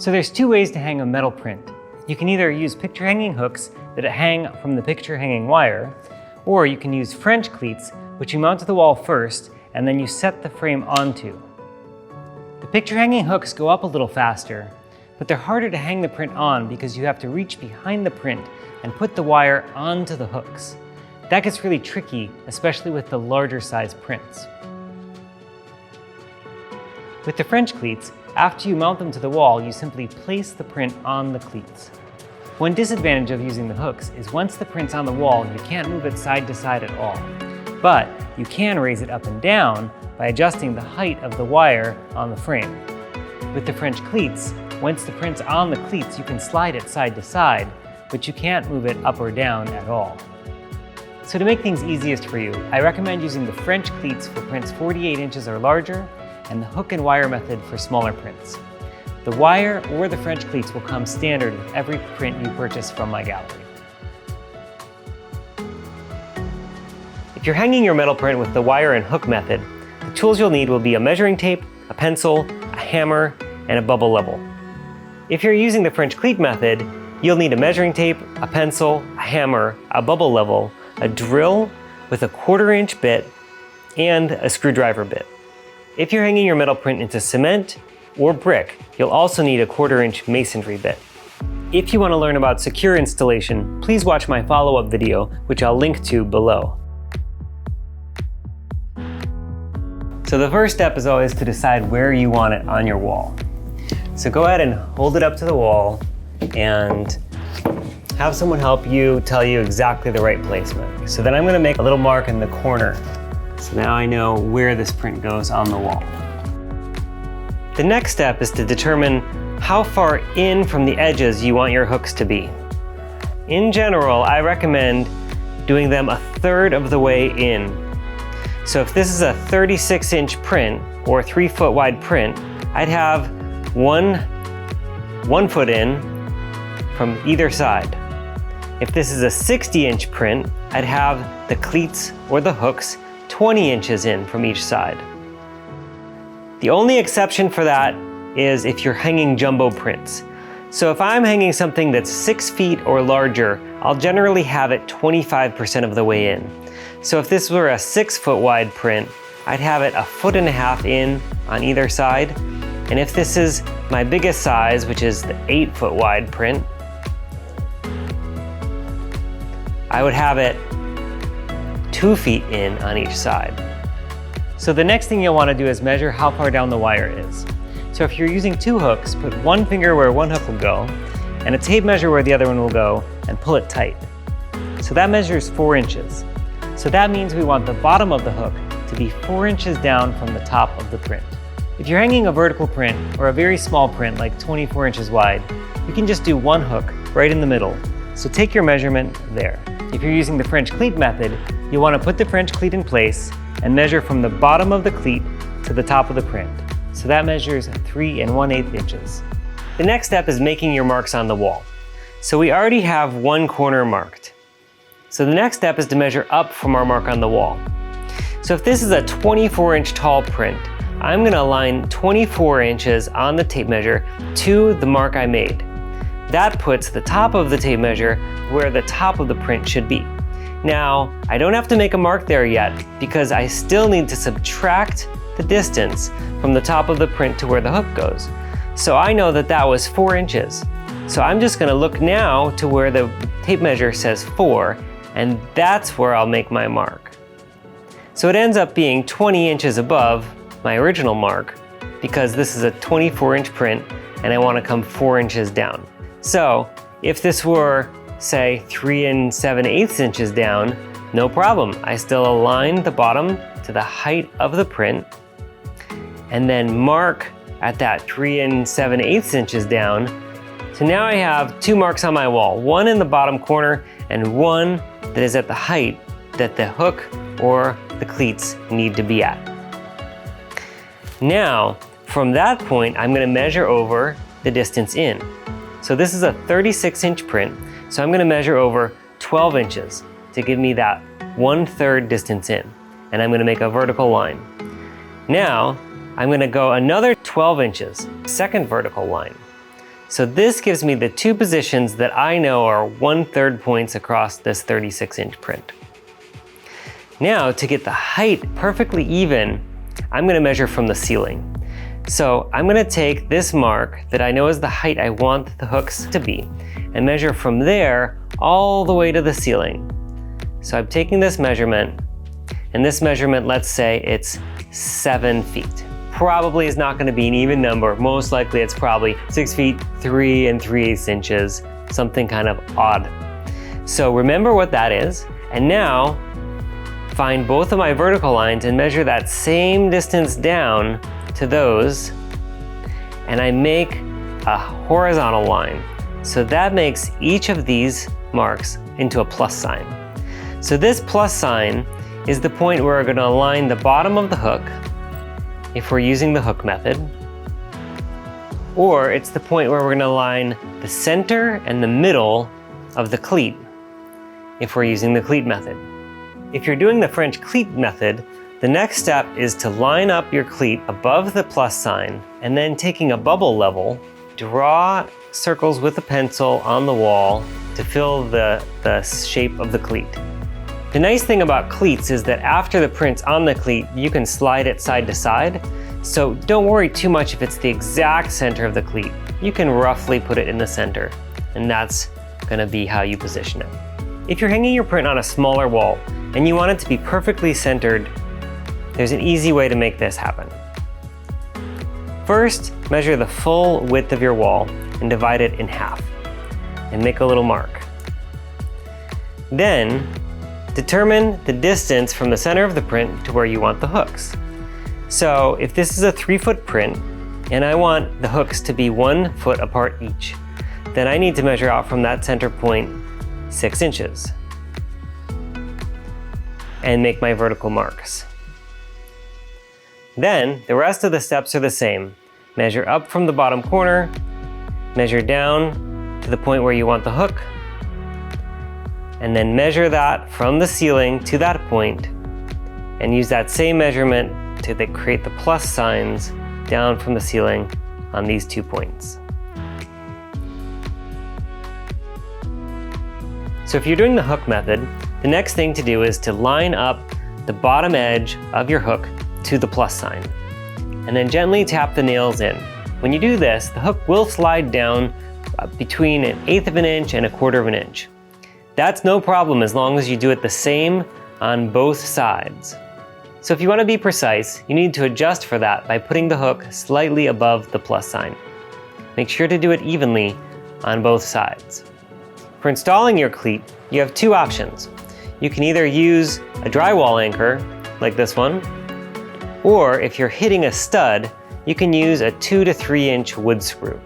So there's two ways to hang a metal print. You can either use picture hanging hooks that hang from the picture hanging wire, or you can use French cleats, which you mount to the wall first and then you set the frame onto. The picture hanging hooks go up a little faster, but they're harder to hang the print on because you have to reach behind the print and put the wire onto the hooks. That gets really tricky, especially with the larger size prints. With the French cleats, after you mount them to the wall, you simply place the print on the cleats. One disadvantage of using the hooks is once the print's on the wall, you can't move it side to side at all. But you can raise it up and down by adjusting the height of the wire on the frame. With the French cleats, once the print's on the cleats, you can slide it side to side, but you can't move it up or down at all. So to make things easiest for you, I recommend using the French cleats for prints 48 inches or larger, and the hook and wire method for smaller prints. The wire or the French cleats will come standard with every print you purchase from my gallery. If you're hanging your metal print with the wire and hook method, the tools you'll need will be a measuring tape, a pencil, a hammer, and a bubble level. If you're using the French cleat method, you'll need a measuring tape, a pencil, a hammer, a bubble level, a drill with a 1/4 inch bit, and a screwdriver bit. If you're hanging your metal print into cement or brick, you'll also need a 1/4 inch masonry bit. If you want to learn about secure installation, please watch my follow-up video, which I'll link to below. So the first step is always to decide where you want it on your wall. So go ahead and hold it up to the wall and have someone help you tell you exactly the right placement. So then I'm going to make a little mark in the corner. So now I know where this print goes on the wall. The next step is to determine how far in from the edges you want your hooks to be. In general, I recommend doing them 1/3 of the way in. So if this is a 36-inch print or 3-foot wide print, I'd have one foot in from either side. If this is a 60-inch print, I'd have the cleats or the hooks 20 inches in from each side. The only exception for that is if you're hanging jumbo prints. So if I'm hanging something that's 6 feet or larger, I'll generally have it 25% of the way in. So if this were a 6-foot wide print, I'd have it 1.5 feet in on either side. And if this is my biggest size, which is the 8-foot wide print, I would have it 2 feet in on each side. So the next thing you'll want to do is measure how far down the wire is. So if you're using 2 hooks, put one finger where one hook will go and a tape measure where the other one will go and pull it tight. So that measures 4 inches. So that means we want the bottom of the hook to be 4 inches down from the top of the print. If you're hanging a vertical print or a very small print like 24 inches wide, you can just do one hook right in the middle. So take your measurement there. If you're using the French cleat method, you'll want to put the French cleat in place and measure from the bottom of the cleat to the top of the print. So that measures 3 1/8 inches. The next step is making your marks on the wall. So we already have one corner marked. So the next step is to measure up from our mark on the wall. So if this is a 24-inch tall print, I'm going to align 24 inches on the tape measure to the mark I made. That puts the top of the tape measure where the top of the print should be. Now, I don't have to make a mark there yet because I still need to subtract the distance from the top of the print to where the hook goes. So I know that that was 4 inches. So I'm just going to look now to where the tape measure says 4, and that's where I'll make my mark. So it ends up being 20 inches above my original mark because this is a 24-inch print and I want to come 4 inches down. So if this were, say, 3 7/8 inches down, no problem. I still align the bottom to the height of the print and then mark at that 3 7/8 inches down. So now I have 2 marks on my wall, one in the bottom corner and one that is at the height that the hook or the cleats need to be at. Now, from that point, I'm going to measure over the distance in. So this is a 36-inch print, so I'm going to measure over 12 inches to give me that 1/3 distance in, and I'm going to make a vertical line. Now, I'm going to go another 12 inches, second vertical line. So this gives me the two positions that I know are 1/3 points across this 36-inch print. Now, to get the height perfectly even, I'm gonna measure from the ceiling. So I'm gonna take this mark that I know is the height I want the hooks to be and measure from there all the way to the ceiling. So I'm taking this measurement, and this measurement, let's say it's 7 feet. Probably is not gonna be an even number. Most likely it's probably 6 feet, 3 3/8 inches, something kind of odd. So remember what that is, and now find both of my vertical lines and measure that same distance down to those, and I make a horizontal line. So that makes each of these marks into a plus sign. So this plus sign is the point where we're gonna align the bottom of the hook if we're using the hook method, or it's the point where we're gonna align the center and the middle of the cleat if we're using the cleat method. If you're doing the French cleat method, the next step is to line up your cleat above the plus sign, and then taking a bubble level, draw circles with a pencil on the wall to fill the shape of the cleat. The nice thing about cleats is that after the print's on the cleat, you can slide it side to side. So don't worry too much if it's the exact center of the cleat. You can roughly put it in the center, and that's gonna be how you position it. If you're hanging your print on a smaller wall and you want it to be perfectly centered, there's an easy way to make this happen. First, measure the full width of your wall and divide it in half, and make a little mark. Then, determine the distance from the center of the print to where you want the hooks. So if this is a 3-foot print and I want the hooks to be 1 foot apart each, then I need to measure out from that center point 6 inches and make my vertical marks. Then the rest of the steps are the same. Measure up from the bottom corner, measure down to the point where you want the hook, and then measure that from the ceiling to that point, and use that same measurement to create the plus signs down from the ceiling on these 2 points. So if you're doing the hook method, the next thing to do is to line up the bottom edge of your hook to the plus sign, and then gently tap the nails in. When you do this, the hook will slide down between 1/8 of an inch and 1/4 of an inch. That's no problem as long as you do it the same on both sides. So if you want to be precise, you need to adjust for that by putting the hook slightly above the plus sign. Make sure to do it evenly on both sides. For installing your cleat, you have 2 options. You can either use a drywall anchor, like this one, or if you're hitting a stud, you can use a 2 to 3 inch wood screw.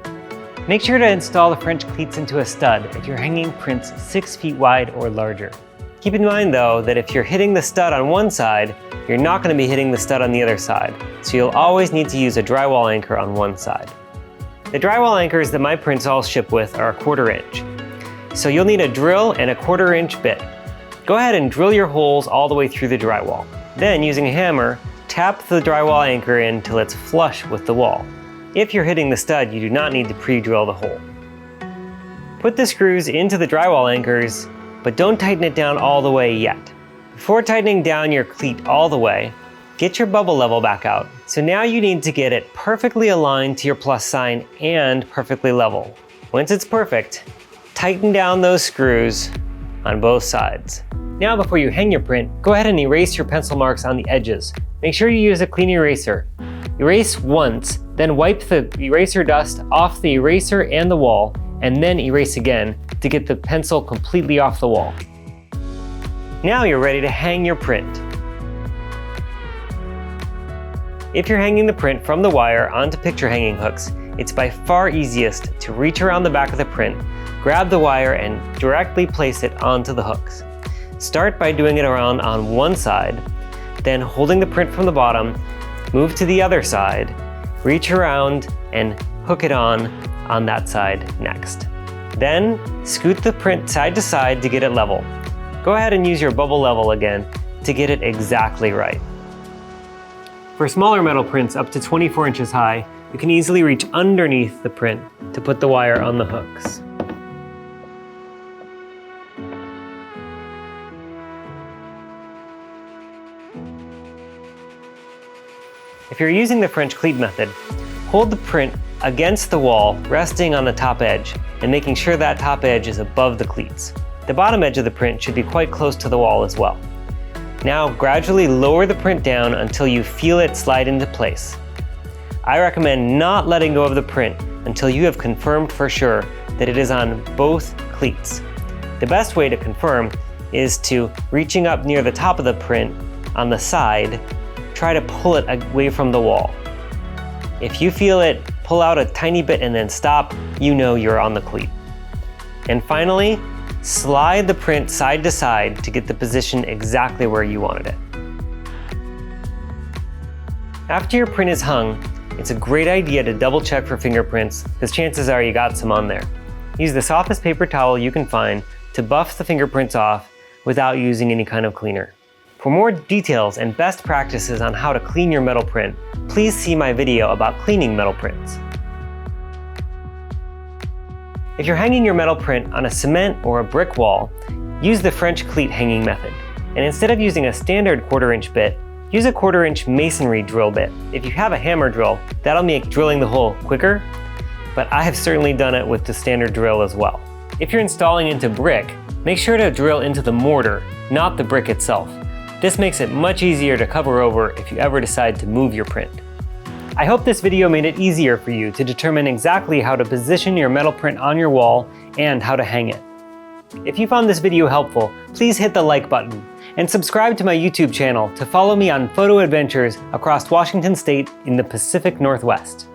Make sure to install the French cleats into a stud if you're hanging prints 6 feet wide or larger. Keep in mind though that if you're hitting the stud on one side, you're not going to be hitting the stud on the other side, so you'll always need to use a drywall anchor on one side. The drywall anchors that my prints all ship with are 1/4 inch, so you'll need a drill and a 1/4 inch bit. Go ahead and drill your holes all the way through the drywall. Then, using a hammer, tap the drywall anchor in till it's flush with the wall. If you're hitting the stud, you do not need to pre-drill the hole. Put the screws into the drywall anchors, but don't tighten it down all the way yet. Before tightening down your cleat all the way, get your bubble level back out. So now you need to get it perfectly aligned to your plus sign and perfectly level. Once it's perfect, tighten down those screws on both sides. Now before you hang your print, go ahead and erase your pencil marks on the edges. Make sure you use a clean eraser. Erase once, then wipe the eraser dust off the eraser and the wall, and then erase again to get the pencil completely off the wall. Now you're ready to hang your print. If you're hanging the print from the wire onto picture hanging hooks, it's by far easiest to reach around the back of the print, grab the wire, and directly place it onto the hooks. Start by doing it around on one side, then holding the print from the bottom, move to the other side, reach around, and hook it on that side next. Then scoot the print side to side to get it level. Go ahead and use your bubble level again to get it exactly right. For smaller metal prints up to 24 inches high, you can easily reach underneath the print to put the wire on the hooks. If you're using the French cleat method, hold the print against the wall, resting on the top edge, and making sure that top edge is above the cleats. The bottom edge of the print should be quite close to the wall as well. Now gradually lower the print down until you feel it slide into place. I recommend not letting go of the print until you have confirmed for sure that it is on both cleats. The best way to confirm is to, reaching up near the top of the print on the side, try to pull it away from the wall. If you feel it pull out a tiny bit and then stop, you know you're on the cleat. And finally, slide the print side to side to get the position exactly where you wanted it. After your print is hung, it's a great idea to double check for fingerprints, because chances are you got some on there. Use the softest paper towel you can find to buff the fingerprints off without using any kind of cleaner. For more details and best practices on how to clean your metal print, please see my video about cleaning metal prints. If you're hanging your metal print on a cement or a brick wall, use the French cleat hanging method. And instead of using a standard 1/4-inch bit, use a 1/4-inch masonry drill bit. If you have a hammer drill, that'll make drilling the hole quicker, but I have certainly done it with the standard drill as well. If you're installing into brick, make sure to drill into the mortar, not the brick itself. This makes it much easier to cover over if you ever decide to move your print. I hope this video made it easier for you to determine exactly how to position your metal print on your wall and how to hang it. If you found this video helpful, please hit the like button and subscribe to my YouTube channel to follow me on photo adventures across Washington State in the Pacific Northwest.